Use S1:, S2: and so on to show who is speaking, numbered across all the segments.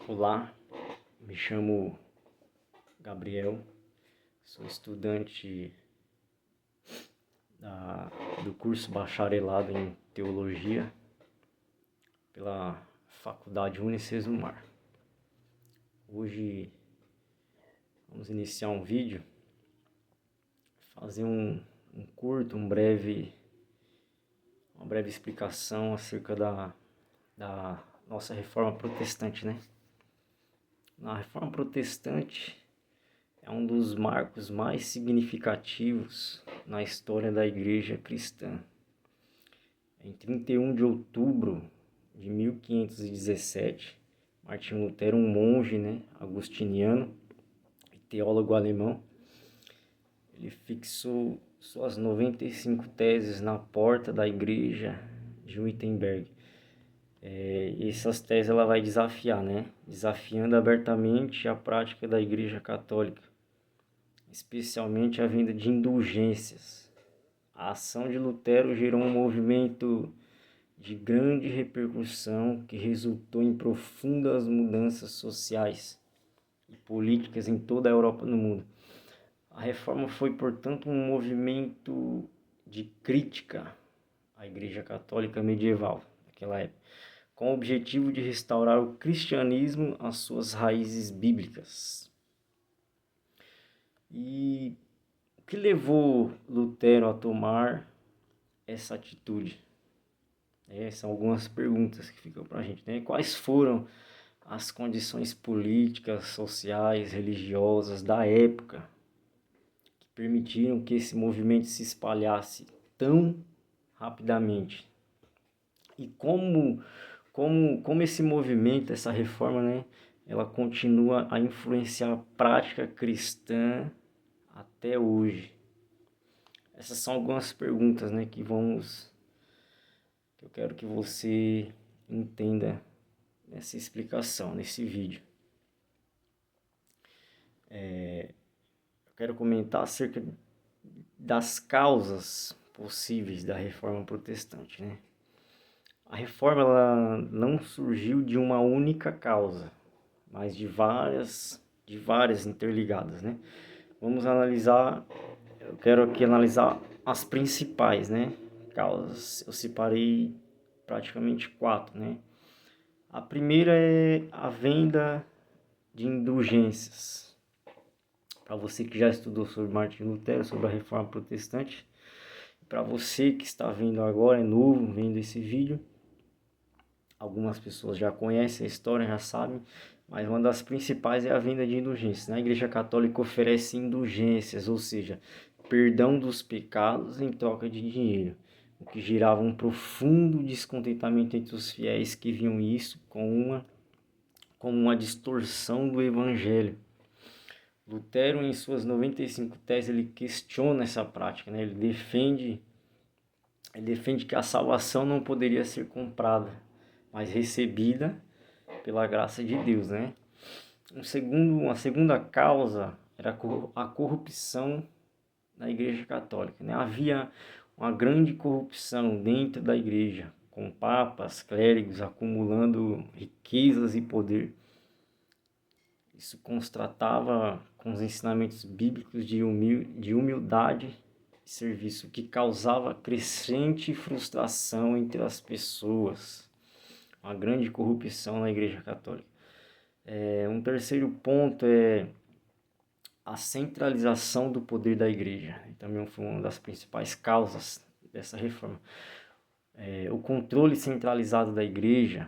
S1: Olá, me chamo Gabriel, sou estudante do curso Bacharelado em Teologia pela Faculdade Unicesumar. Hoje vamos iniciar um vídeo, fazer uma breve explicação acerca da nossa reforma protestante, né? Na reforma protestante é um dos marcos mais significativos na história da igreja cristã. Em 31 de outubro de 1517, Martinho Lutero, um monge, agustiniano e teólogo alemão, ele fixou suas 95 teses na porta da igreja de Wittenberg. E essas teses ela vai desafiar, desafiando abertamente a prática da igreja católica, especialmente a venda de indulgências. A ação de Lutero gerou um movimento de grande repercussão que resultou em profundas mudanças sociais e políticas em toda a Europa e no mundo. A reforma foi, portanto, um movimento de crítica à Igreja Católica medieval naquela época, com o objetivo de restaurar o cristianismo às suas raízes bíblicas. E o que levou Lutero a tomar essa atitude? São algumas perguntas que ficam para a gente, Quais foram as condições políticas, sociais, religiosas da época que permitiram que esse movimento se espalhasse tão rapidamente? E como esse movimento, essa reforma, ela continua a influenciar a prática cristã até hoje? Essas são algumas perguntas, que eu quero que você entenda nessa explicação, nesse vídeo. Eu quero comentar acerca das causas possíveis da reforma protestante, A reforma ela não surgiu de uma única causa, mas de várias interligadas, Eu quero aqui analisar as principais, causas. Eu separei praticamente 4, A primeira é a venda de indulgências. Para você que já estudou sobre Martinho Lutero, sobre a reforma protestante, para você que está vendo agora, é novo, vendo esse vídeo, algumas pessoas já conhecem a história, já sabem, mas uma das principais é a venda de indulgências. A Igreja Católica oferece indulgências, ou seja, perdão dos pecados em troca de dinheiro, o que gerava um profundo descontentamento entre os fiéis que viam isso como uma distorção do Evangelho. Lutero, em suas 95 teses, ele questiona essa prática, Ele defende que a salvação não poderia ser comprada, mas recebida pela graça de Deus, Uma segunda causa era a corrupção na Igreja Católica, Havia uma grande corrupção dentro da Igreja, com papas, clérigos acumulando riquezas e poder. Isso constatava com os ensinamentos bíblicos de humildade e serviço, que causava crescente frustração entre as pessoas. Uma grande corrupção na Igreja Católica. Um terceiro ponto é a centralização do poder da Igreja. Também foi uma das principais causas dessa reforma. O controle centralizado da Igreja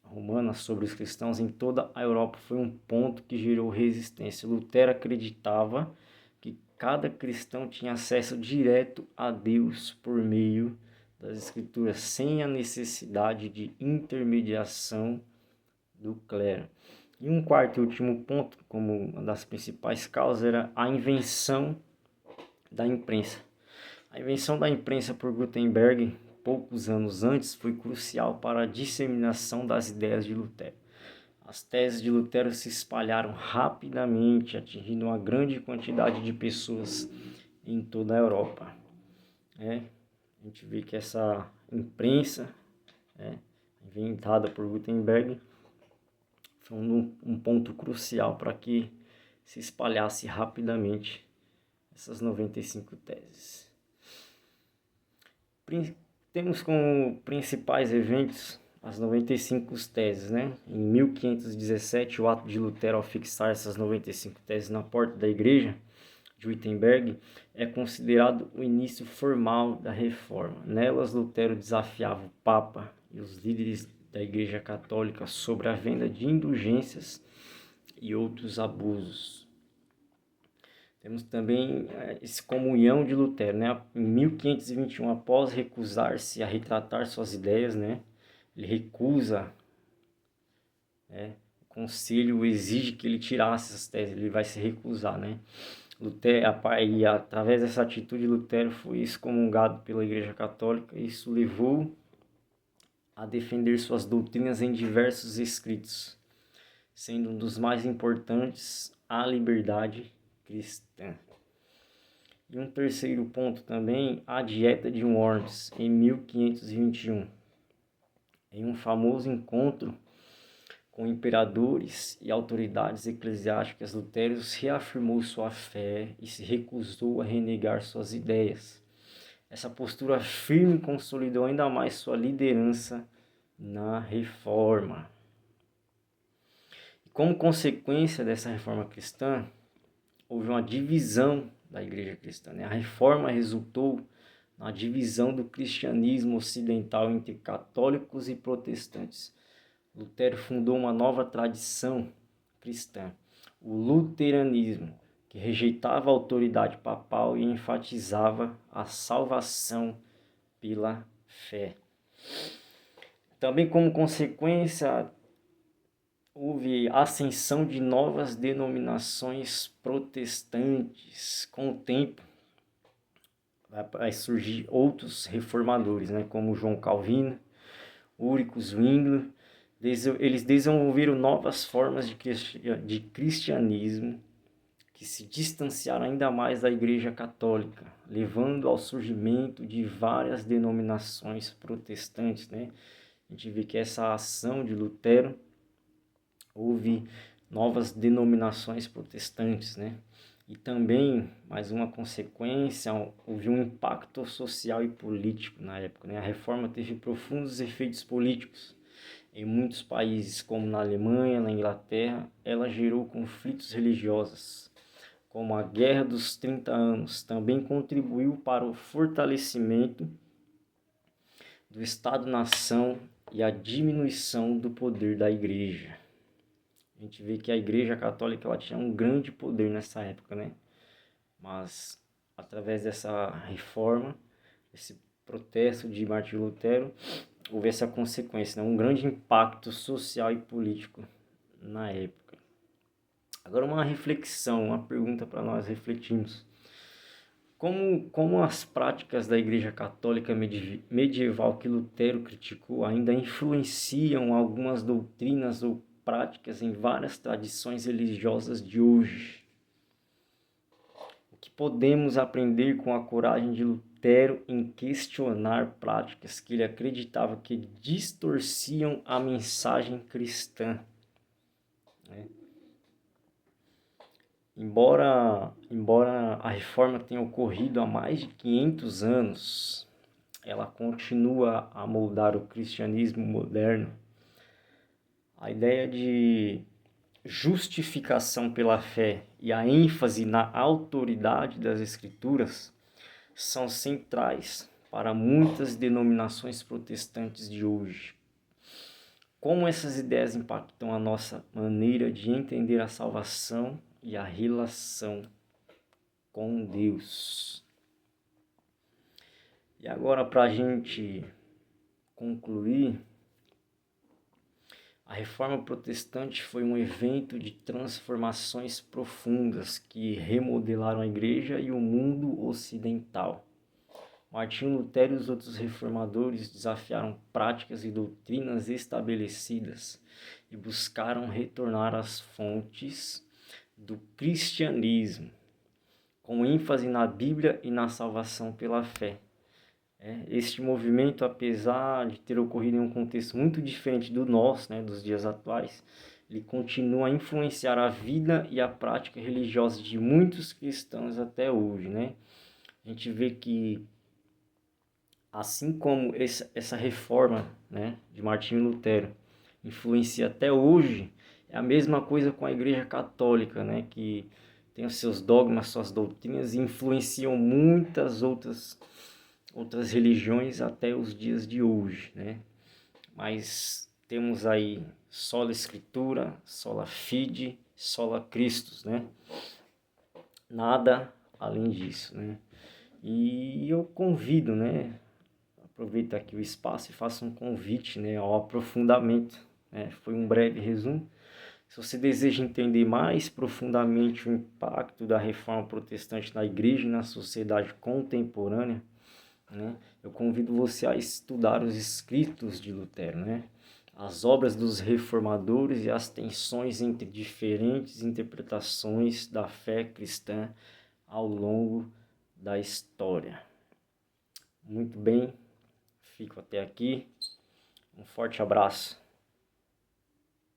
S1: romana sobre os cristãos em toda a Europa foi um ponto que gerou resistência. Lutero acreditava que cada cristão tinha acesso direto a Deus por meio das Escrituras, sem a necessidade de intermediação do clero. E um quarto e último ponto, como uma das principais causas, era a invenção da imprensa. A invenção da imprensa por Gutenberg, poucos anos antes, foi crucial para a disseminação das ideias de Lutero. As teses de Lutero se espalharam rapidamente, atingindo uma grande quantidade de pessoas em toda a Europa. A gente vê que essa imprensa, inventada por Gutenberg, foi um ponto crucial para que se espalhasse rapidamente essas 95 teses. Temos como principais eventos as 95 teses, né? Em 1517, o ato de Lutero ao fixar essas 95 teses na porta da igreja de Wittenberg é considerado o início formal da reforma. Nelas, Lutero desafiava o Papa e os líderes da Igreja Católica sobre a venda de indulgências e outros abusos. Temos também a excomunhão de Lutero, né? Em 1521, após recusar-se a retratar suas ideias, né? Ele recusa, né? O conselho exige que ele tirasse essas teses, ele vai se recusar, né? Lutero, e através dessa atitude, Lutero foi excomungado pela Igreja Católica e isso levou a defender suas doutrinas em diversos escritos, sendo um dos mais importantes a liberdade cristã. E um terceiro ponto também, a Dieta de Worms, em 1521. Em um famoso encontro com imperadores e autoridades eclesiásticas, Lutero reafirmou sua fé e se recusou a renegar suas ideias. Essa postura firme consolidou ainda mais sua liderança na reforma. E como consequência dessa reforma cristã, houve uma divisão da igreja cristã, né? A reforma resultou na divisão do cristianismo ocidental entre católicos e protestantes. Lutero fundou uma nova tradição cristã, o luteranismo, que rejeitava a autoridade papal e enfatizava a salvação pela fé. Também como consequência, houve ascensão de novas denominações protestantes. Com o tempo, vai surgir outros reformadores, né, como João Calvino, Ulrich Zwingli. Eles desenvolveram novas formas de cristianismo que se distanciaram ainda mais da Igreja Católica, levando ao surgimento de várias denominações protestantes, né? A gente vê que essa ação de Lutero, houve novas denominações protestantes, né? E também, mais uma consequência, houve um impacto social e político na época, né? A reforma teve profundos efeitos políticos. Em muitos países, como na Alemanha, na Inglaterra, ela gerou conflitos religiosos, como a Guerra dos 30 Anos. Também contribuiu para o fortalecimento do Estado-nação e a diminuição do poder da Igreja. A gente vê que a Igreja Católica ela tinha um grande poder nessa época, né? Mas, através dessa reforma, esse protesto de Martim Lutero, houve essa consequência, né? Um grande impacto social e político na época. Agora uma reflexão, uma pergunta para nós refletirmos. Como as práticas da Igreja Católica medieval que Lutero criticou ainda influenciam algumas doutrinas ou práticas em várias tradições religiosas de hoje? O que podemos aprender com a coragem de Lutero em questionar práticas que ele acreditava que distorciam a mensagem cristã, né? Embora a reforma tenha ocorrido há mais de 500 anos, ela continua a moldar o cristianismo moderno. A ideia de justificação pela fé e a ênfase na autoridade das Escrituras são centrais para muitas denominações protestantes de hoje. Como essas ideias impactam a nossa maneira de entender a salvação e a relação com Deus? E agora, para a gente concluir, a Reforma Protestante foi um evento de transformações profundas que remodelaram a Igreja e o mundo ocidental. Martinho Lutero e os outros reformadores desafiaram práticas e doutrinas estabelecidas e buscaram retornar às fontes do cristianismo, com ênfase na Bíblia e na salvação pela fé. Este movimento, apesar de ter ocorrido em um contexto muito diferente do nosso, né, dos dias atuais, ele continua a influenciar a vida e a prática religiosa de muitos cristãos até hoje, né? A gente vê que, assim como essa reforma, né, de Martinho Lutero influencia até hoje, é a mesma coisa com a Igreja Católica, né, que tem os seus dogmas, suas doutrinas e influenciam muitas outras religiões até os dias de hoje, né? Mas temos aí sola Escritura, sola Fide, sola Christus, né? Nada além disso, né? E eu convido, né? Aproveito aqui o espaço e faço um convite, né, ao aprofundamento, né? Foi um breve resumo. Se você deseja entender mais profundamente o impacto da reforma protestante na igreja e na sociedade contemporânea, né, eu convido você a estudar os escritos de Lutero, né, as obras dos reformadores e as tensões entre diferentes interpretações da fé cristã ao longo da história. Muito bem, fico até aqui. Um forte abraço.